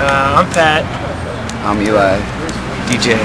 I'm Pat. I'm Eli. DJ.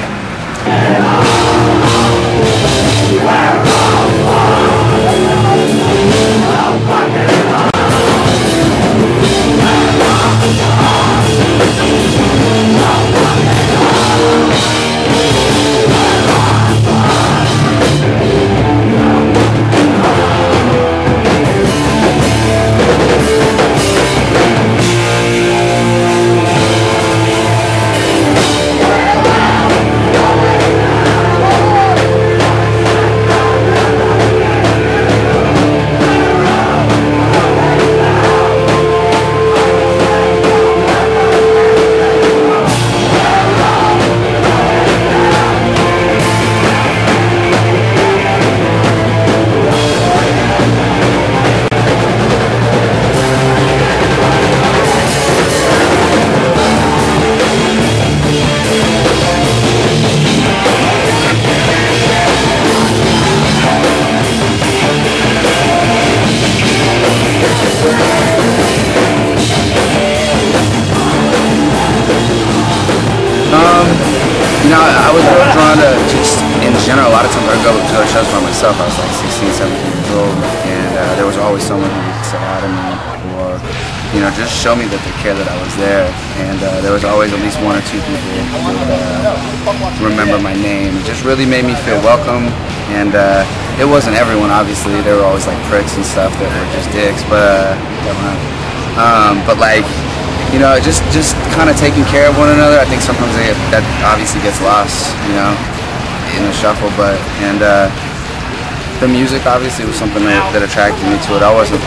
You know, I was real drawn to just, in general, a lot of times I would go to shows by myself. I was like 16, 17 years old, and there was always someone who would say hi to me, or, you know, just show me that they cared that I was there. And there was always at least one or two people who would remember my name. It just really made me feel welcome, and it wasn't everyone, obviously. There were always like pricks and stuff that were just dicks, but like, you know, just kind of taking care of one another. I think sometimes that obviously gets lost, you know, in the shuffle. But the music obviously was something that attracted me to it. I wasn't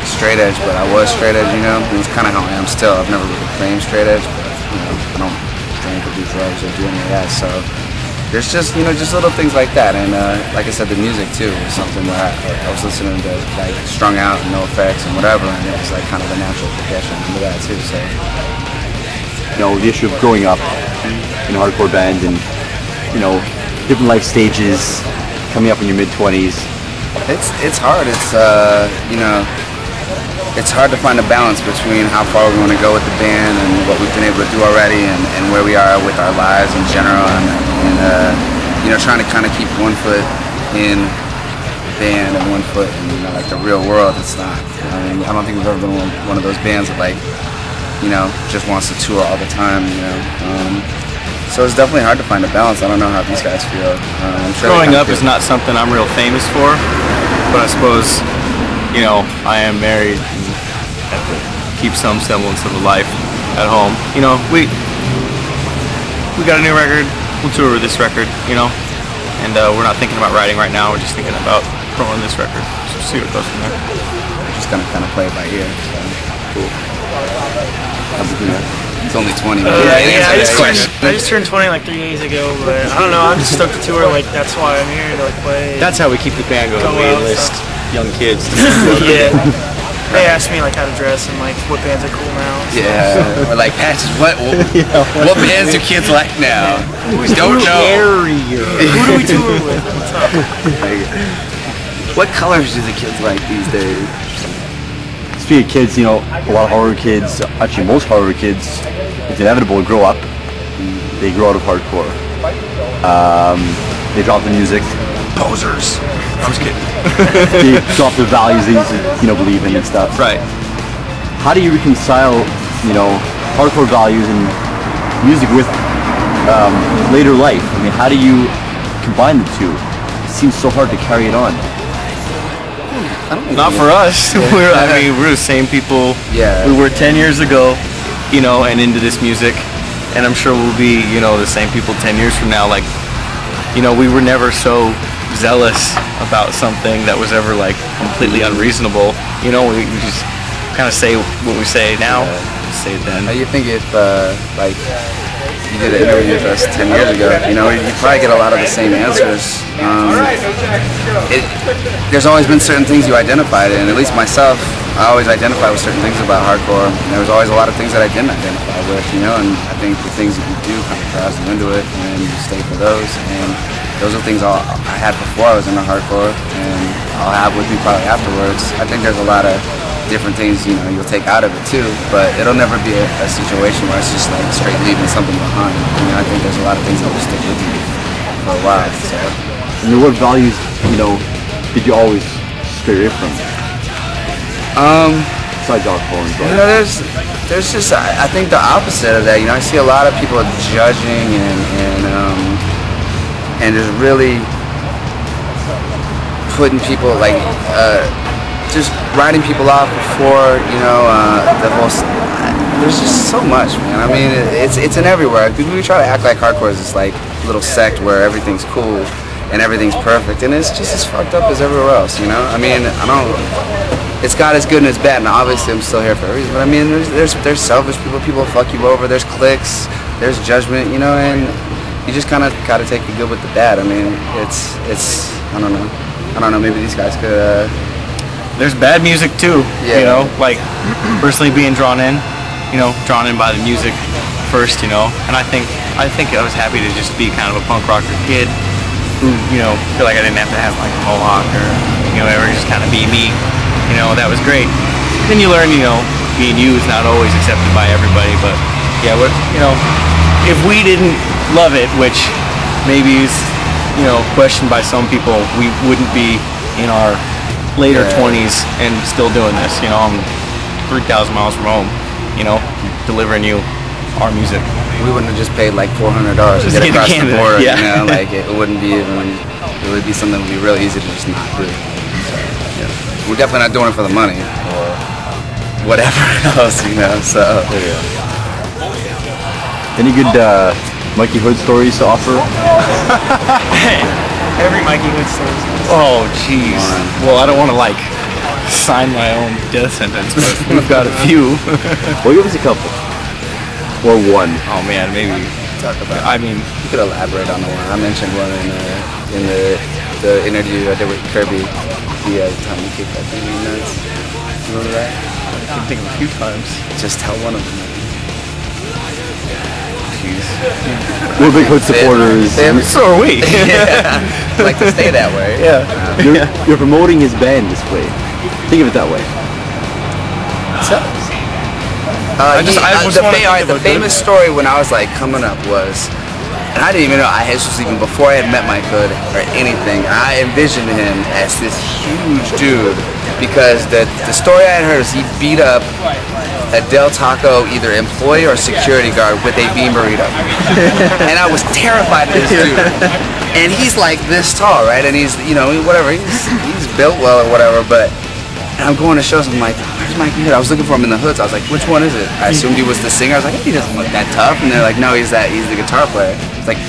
straight edge, but I was straight edge, you know. It was kind of how I am still. I've never really claimed straight edge, but you know, I don't drink or do drugs or do any of that. So there's just, you know, just little things like that. And like I said, the music too was something where I was listening to like Strung Out and No Effects and whatever, and it was like kind of a natural progression into that too. So, you know, the issue of growing up in a hardcore band and, you know, different life stages, coming up in your mid-20s. It's hard. It's you know, it's hard to find a balance between how far we want to go with the band and what we've been able to do already, and where we are with our lives in general, and you know, trying to kind of keep one foot in the band and one foot in, you know, like the real world. It's not. I mean, I don't think we've ever been one of those bands that, like, you know, just wants to tour all the time. You know, so it's definitely hard to find a balance. I don't know how these guys feel. I'm sure Growing up is not something I'm real famous for, but I suppose, you know, I am married and have to keep some semblance of a life at home. You know, we got a new record. We'll tour with this record, you know, and we're not thinking about writing right now. We're just thinking about promoting this record. So see what goes from there. We're just gonna kind of play it by ear. So. Cool. It's only 20. I just turned 20 like 3 days ago, but I don't know. I'm just stoked to tour. Like, that's why I'm here to like play. That's how we keep the band going. We enlist young kids. Yeah. They ask me like how to dress and like what bands are cool now. So. Yeah, we're like, what bands do kids like now? We don't know. Who do we tour with? What's up? What colors do the kids like these days? Speaking of kids, you know, a lot of horror kids, actually most horror kids, it's inevitable to grow up. They grow out of hardcore. They drop the music. Posers. I'm just kidding. They drop the values they used to, you know, believe in and stuff. Right. How do you reconcile, you know, hardcore values and music with later life? I mean, how do you combine the two? It seems so hard to carry it on. Not for us. I mean, we're the same people we were 10 years ago, you know, and into this music. And I'm sure we'll be, you know, the same people 10 years from now. Like, you know, we were never so zealous about something that was ever like completely unreasonable. You know, we just kind of say what we say now. Say it then. How do you think if like you did an interview with us 10 years ago, you know, you probably get a lot of the same answers. There's always been certain things you identified in. At least myself, I always identify with certain things about hardcore. And there was always a lot of things that I didn't identify with, you know, and I think the things that you do kind of cross you into it, and you stay for those. And those are things I had before I was into hardcore, and I'll have with me probably afterwards. I think there's a lot of different things, you know, you'll take out of it too, but it'll never be a situation where it's just like straight leaving something behind. You know, I think there's a lot of things that will stick with you for a while. So. And what values, you know, did you always stray away from? Besides alcohol and drugs. You know, there's just, I think the opposite of that. You know, I see a lot of people judging and just really putting people like just writing people off before, you know, the whole. There's just so much, man. I mean, it's in everywhere. We try to act like hardcore is this like little sect where everything's cool and everything's perfect, and it's just as fucked up as everywhere else, you know? I mean, it's got its good and its bad, and obviously I'm still here for a reason, but I mean, there's selfish people fuck you over, there's cliques, there's judgment, you know, and you just kind of gotta take the good with the bad. I mean, it's I don't know, maybe these guys could, There's bad music too, you know, like, personally being drawn in by the music first, you know, and I think I was happy to just be kind of a punk rocker kid who, you know, feel like I didn't have to have like a mohawk or, you know, ever just kind of be me, you know, that was great. Then you learn, you know, being you is not always accepted by everybody, but yeah, you know, if we didn't love it, which maybe is, you know, questioned by some people, we wouldn't be in our later 20s and still doing this, you know, I'm 3,000 miles from home, you know, delivering you our music. We wouldn't have just paid like $400 to get across the border, you know, like it wouldn't be even, it would be something that would be real easy to just not do. So, yeah. We're definitely not doing it for the money or whatever else, you know, so. Any good Mikey Hood stories to offer? Every Mikey Hood story. Oh, jeez. Well, I don't want to like sign my own death sentence, but we've got a few. Well, give us a couple. Or one. Oh man, maybe talk about. I mean, you could elaborate on the one. I mentioned one in the interview I did with Kirby. The time he kicked that thing in nuts. Remember that? I can think of a few times. Just tell one of them. Jeez. We're big Hood supporters. So are we. Yeah. Like to stay that way. Yeah. You're promoting his band this way. Think of it that way. So. The famous story when I was like coming up was, and I didn't even know, this was even before I had met Mike Hood or anything, I envisioned him as this huge dude because the story I had heard is he beat up a Del Taco either employee or security guard with a bean burrito. And I was terrified of this dude. And he's like this tall, right? And he's, you know, whatever, he's built well or whatever, but I'm going to shows, I'm like, where's Mikey Hood? I was looking for him in the hoods. I was like, which one is it? I assumed he was the singer. I was like, he doesn't look that tough. And they're like, no, he's the guitar player. It's like,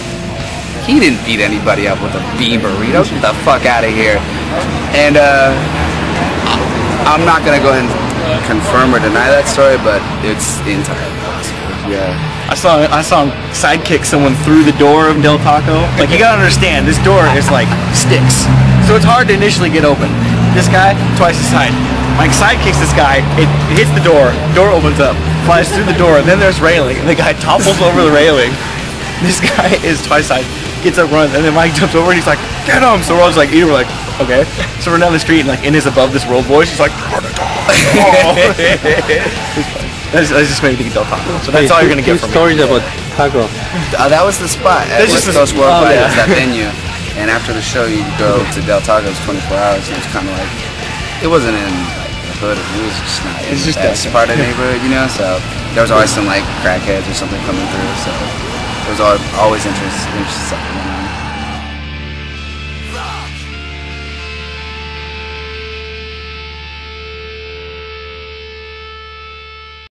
he didn't beat anybody up with a bean burrito. Get the fuck out of here. And I'm not going to go ahead and confirm or deny that story, but it's entirely possible. Yeah. I saw him sidekick someone through the door of Del Taco. Like, you gotta understand, this door is like sticks, so it's hard to initially get open. This guy, twice his height. Mike sidekicks this guy, it hits the door opens up, flies through the door, then there's railing, and the guy topples over the railing. This guy is twice his height, gets up, runs, and then Mike jumps over and he's like, get him! So we're all just like, we're like, okay. So we're down the street and like in his above this world voice, he's like, That just made me think of Del Taco. So that's all you're gonna get from me. Stories about Taco. That was the spot at West Coast Worldwide. It was that venue. And after the show, you go to Del Taco's 24 hours. And it was kind of like, it wasn't in like the hood. It was just not in the best part of the neighborhood, you know. So there was always some like crackheads or something coming through. So there was always interest something.